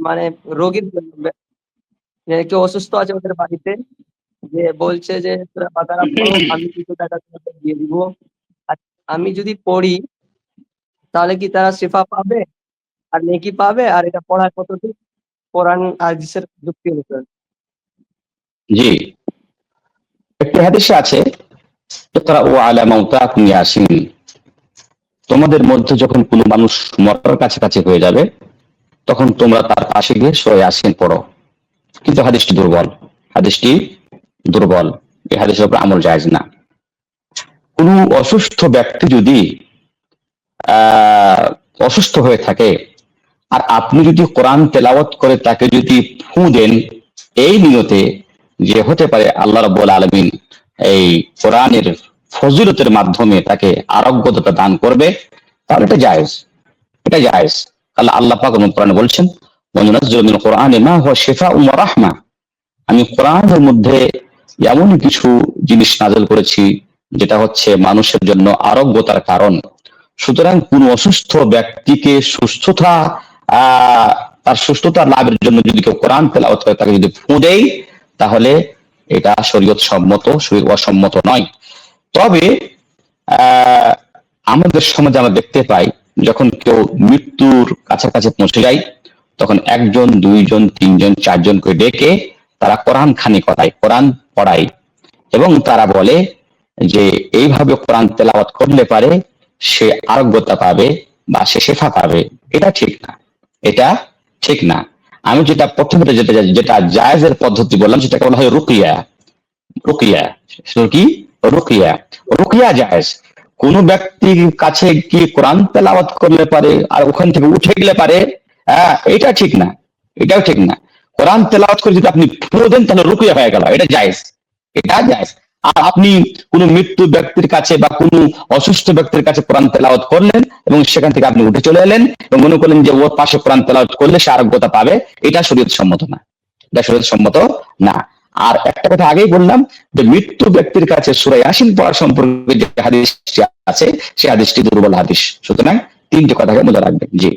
মানে রোগীর জন্য, কেউ অসুস্থ আছে ওদের বাড়িতে, যে বলছে যে সূরা বাকারা পড়ো, আমি কিছু টাকা তোমাকে দিয়ে দিব। আর আমি যদি পড়ি তাহলে কি তারা শিফা পাবে আর নেকি পাবে? আর এটা পড়া কতটুকু কোরআন হাদিসের যুক্তি অনুসারে? জি, একটি হাদিসে আছে, ইকরাউ আলা মাউতাকুম ইয়াসিন, তোমাদের মধ্যে যখন কোনো মানুষ মরার কাছাকাছি হয়ে যাবে তখন তোমরা তার পাশে গিয়ে সূরা ইয়াসিন পড়ো। কিন্তু হাদিসটি দুর্বল, হাদিসটি দুর্বল, এই হাদিসের উপর আমল জায়েজ না। কোনো অসুস্থ ব্যক্তি যদি অসুস্থ হয়ে থাকে আর আপনি যদি কোরআন তেলাওয়াত করে তাকে যদি ফু দেন এই নিয়তে যে হতে পারে আল্লাহ রাব্বুল আলামিন এই কোরআনের ফজিলতের মাধ্যমে তাকে আরোগ্যতা দান করবে, তাহলে এটা জায়েজ, এটা জায়েজ। আল্লাহ পাক কোরআনে বলছেন, ওয়ানুনাজ্জিলু মিনাল কোরআনি মা হুয়া শিফাউন ওয়া রাহমা, আমি কোরআনের মধ্যে এমন কিছু জিনিস নাযিল করেছি যেটা হচ্ছে মানুষের জন্য আরোগ্যতার কারণ। সুতরাং কোন অসুস্থ ব্যক্তিকে সুস্থতা তার সুস্থতা লাভের জন্য যদি কেউ কোরআন তেলাওয়াত করে তাকে যদি ফু দেয় তাহলে এটা শরীয়ত সম্মত, শরীয়ত অসম্মত নয়। তবে আমাদের সমাজে আমরা দেখতে পাই যখন কেউ মৃত্যুর কাছাকাছি পৌঁছে যায় তখন একজন, দুইজন, তিনজন, চারজনকে ডেকে তারা কোরআন খানি করায়, কোরআন পড়ায় এবং তারা বলে যে এইভাবে কোরআন তেলাওয়াত করলে পারে সে আরোগ্যতা পাবে বা সে শেফা পাবে। এটা ঠিক না, এটা ঠিক না। আমি যেটা প্রথমে যেটা জায়েজের পদ্ধতি বললাম সেটাকে বলা হয় রুকিয়া। রুকিয়া কি? রুকিয়া, রুকিয়া জায়েজ। কোন ব্যক্তির কাছে কি কোরআন তেলাওয়াত করলে পারে আর ওখান থেকে উঠে গেলে পারে, এটা ঠিক না, এটাও ঠিক না। কোরআন তেলাওয়াত করে যদি আপনি ফু দেন তাহলে রুকিয়া হয়ে গেল, এটা জায়েজ, এটা জায়েজ। আর আপনি কোন মৃত্যু ব্যক্তির কাছে বা কোন অসুস্থ ব্যক্তির কাছে কোরআন তেলাওয়াত করলেন এবং সেখান থেকে আপনি উঠে চলে এলেন এবং মনে করলেন যে ওর পাশে কোরআন তেলাওয়াত করলে সে আরোগ্যতা পাবে, এটা শরীয়ত সম্মত না, এটা শরীয়ত সম্মত না। আর একটা কথা আগেই বললাম যে মৃত্যু ব্যক্তির কাছে সূরা ইয়াসিন পড়া সম্পর্কে যে হাদিসটি আছে সেই হাদিসটি দুর্বল হাদিস। সুতরাং তিনটে কথাকে মনে রাখবেন। জি।